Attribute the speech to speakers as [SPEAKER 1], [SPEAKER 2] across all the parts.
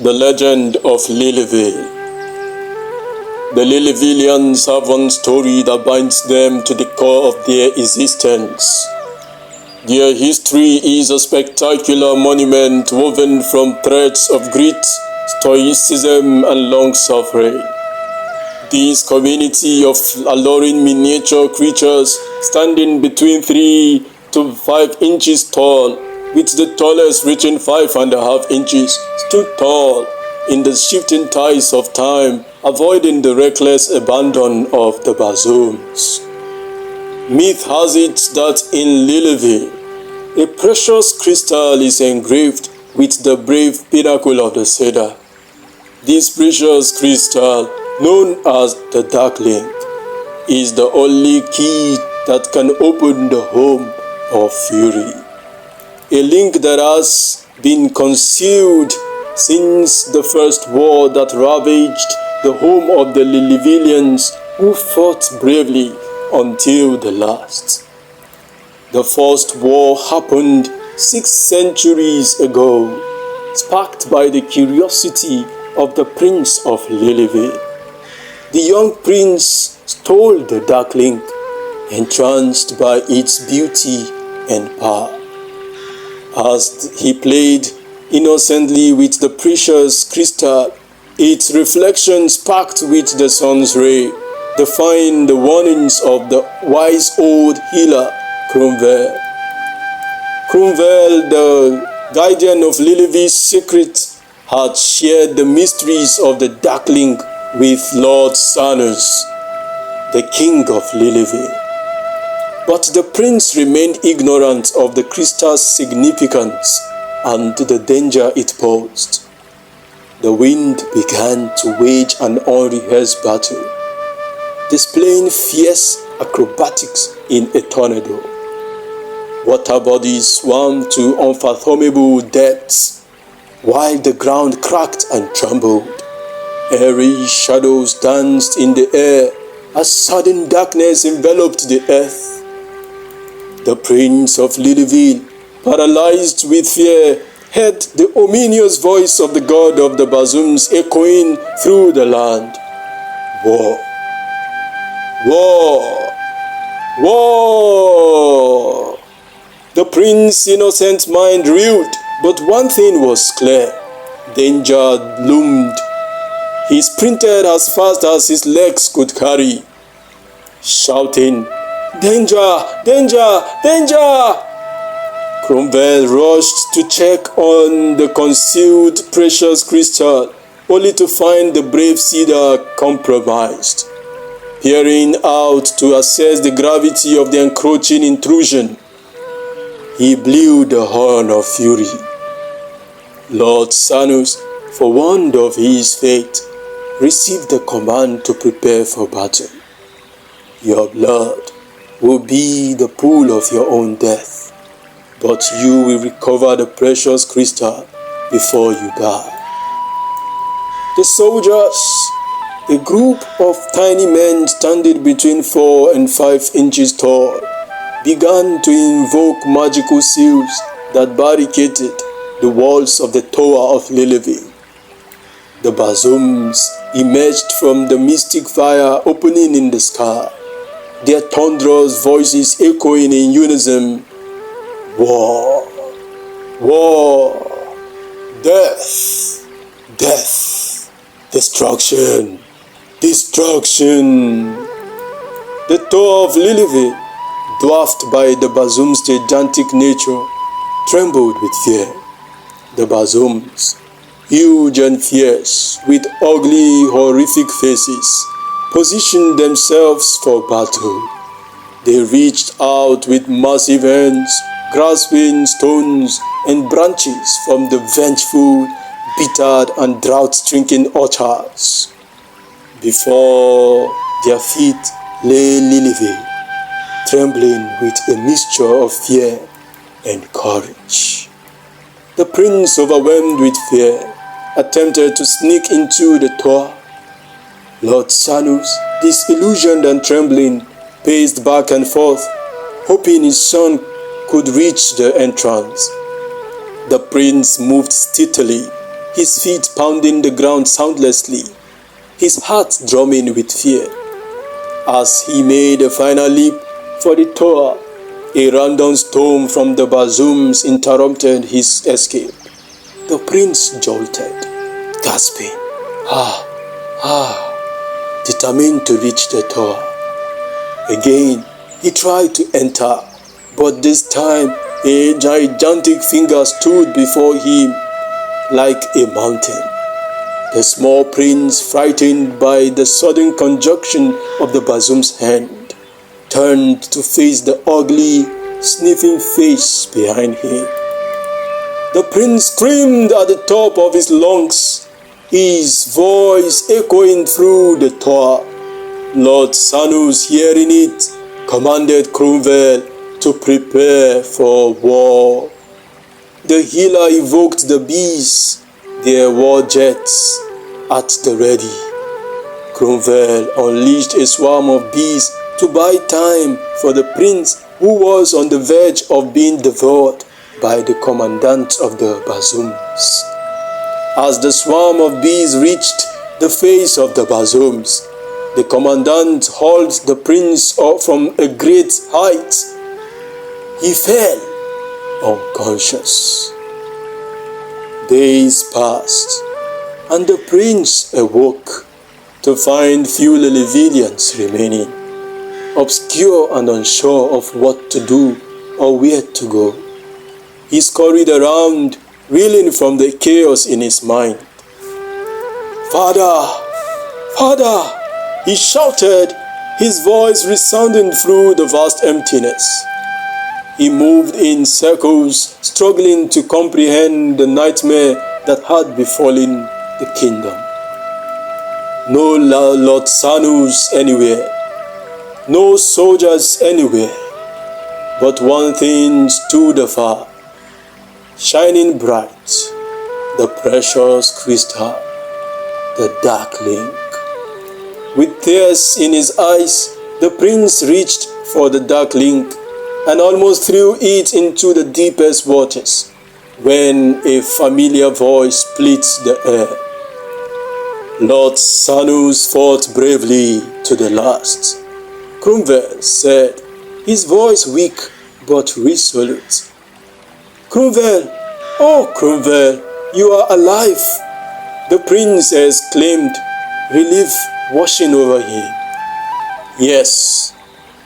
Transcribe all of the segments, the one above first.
[SPEAKER 1] The Legend of Lilivil. The Lilivilians have one story that binds them to the core of their existence. Their history is a spectacular monument woven from threads of grit, stoicism, and long-suffering. This community of alluring miniature creatures standing between 3 to 5 inches tall, with the tallest reaching 5.5 inches, stood tall in the shifting tides of time, avoiding the reckless abandon of the bazoons. Myth has it that in Lilivil, a precious crystal is engraved with the brave pinnacle of the cedar. This precious crystal, known as the Dark Link, is the only key that can open the home of Fury. A link that has been concealed since the first war that ravaged the home of the Lilivilians, who fought bravely until the last. The first war happened 6 centuries ago, sparked by the curiosity of the Prince of Lilivil. The young prince stole the Dark Link, entranced by its beauty and power. As he played innocently with the precious crystal, its reflection sparked with the sun's ray, defying the warnings of the wise old healer, Cromwell. Cromwell, the guardian of Lilivil's secret, had shared the mysteries of the Dark Link with Lord Sanus, the king of Lilivil. But the prince remained ignorant of the crystal's significance and the danger it posed. The wind began to wage an unrehearsed battle, displaying fierce acrobatics in a tornado. Water bodies swam to unfathomable depths, while the ground cracked and trembled. Airy shadows danced in the air as sudden darkness enveloped the earth. The Prince of Lilivil, paralyzed with fear, heard the ominous voice of the god of the bazoons echoing through the land. War! War! War! The prince's innocent mind reeled, but one thing was clear. Danger loomed. He sprinted as fast as his legs could carry, shouting, "Danger! Danger! Danger!" Cromwell rushed to check on the concealed precious crystal, only to find the brave cedar compromised. Peering out to assess the gravity of the encroaching intrusion, he blew the horn of fury. Lord Sanus, forewarned of his fate, received the command to prepare for battle. Your blood will be the pool of your own death, but you will recover the precious crystal before you die. The soldiers, a group of tiny men standing between 4 and 5 inches tall, began to invoke magical seals that barricaded the walls of the Tower of Lilivil. The bazoons emerged from the mystic fire opening in the sky, their thunderous voices echoing in unison. War! War! Death! Death! Destruction! Destruction! The Tower of Lilivil, dwarfed by the bazoom's gigantic nature, trembled with fear. The bazoons, huge and fierce, with ugly, horrific faces, positioned themselves for battle. They reached out with massive hands, grasping stones and branches from the vengeful, bitter and drought-stricken orchards. Before their feet lay Lilivil, trembling with a mixture of fear and courage. The prince, overwhelmed with fear, attempted to sneak into the tower. Lord Sanus, disillusioned and trembling, paced back and forth, hoping his son could reach the entrance. The prince moved stealthily, his feet pounding the ground soundlessly, his heart drumming with fear. As he made a final leap for the tower, a random storm from the bazoons interrupted his escape. The prince jolted, gasping, determined to reach the tower. Again, he tried to enter, but this time a gigantic finger stood before him like a mountain. The small prince, frightened by the sudden conjunction of the bazoom's hand, turned to face the ugly, sniffing face behind him. The prince screamed at the top of his lungs, his voice echoing through the tower. Lord Sanus, hearing it, commanded Cromwell to prepare for war. The healer evoked the bees, their war jets, at the ready. Cromwell unleashed a swarm of bees to buy time for the prince, who was on the verge of being devoured by the commandant of the bazoons. As the swarm of bees reached the face of the bazoons, the commandant hauled the prince up from a great height. He fell unconscious. Days passed, and the prince awoke to find few Lilivilians remaining, obscure and unsure of what to do or where to go. He scurried around, reeling from the chaos in his mind. "Father! Father!" he shouted, his voice resounding through the vast emptiness. He moved in circles, struggling to comprehend the nightmare that had befallen the kingdom. No Lord Sanus anywhere, no soldiers anywhere, but one thing stood afar, shining bright, the precious crystal, the dark link. With tears in his eyes, the prince reached for the dark link and almost threw it into the deepest waters, when a familiar voice split the air. Lord Sanus fought bravely to the last, Cromwell said, his voice weak but resolute. "Cromwell, oh Cromwell, you are alive!" the prince exclaimed, relief washing over him. "Yes,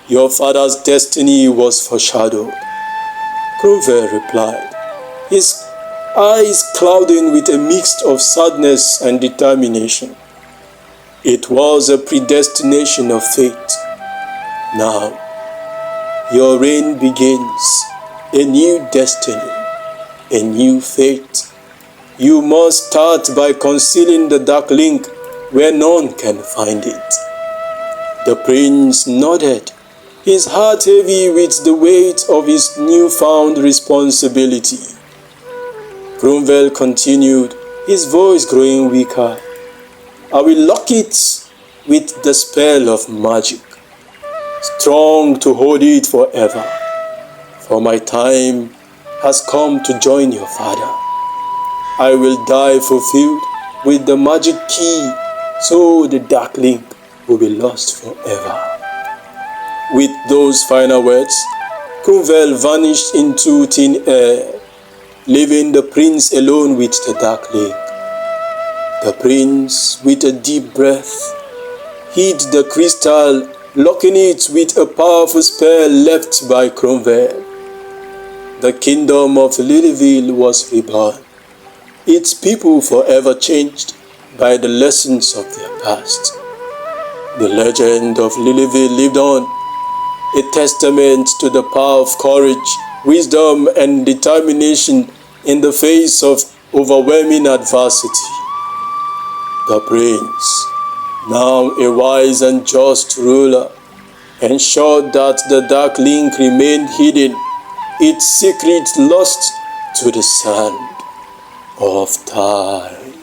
[SPEAKER 1] your father's destiny was foreshadowed," Cromwell replied, his eyes clouding with a mix of sadness and determination. "It was a predestination of fate. Now, your reign begins, a new destiny, a new fate. You must start by concealing the dark link where none can find it." The prince nodded, his heart heavy with the weight of his newfound responsibility. Cromwell continued, his voice growing weaker. "I will lock it with the spell of magic, strong to hold it forever. For my time has come to join your father. I will die fulfilled with the magic key, so the dark link will be lost forever." With those final words, Cromwell vanished into thin air, leaving the prince alone with the dark link. The prince, with a deep breath, hid the crystal, locking it with a powerful spell left by Cromwell. The kingdom of Lilivil was reborn, its people forever changed by the lessons of their past. The legend of Lilivil lived on, a testament to the power of courage, wisdom, and determination in the face of overwhelming adversity. The prince, now a wise and just ruler, ensured that the dark link remained hidden, its secret lost to the sand of time.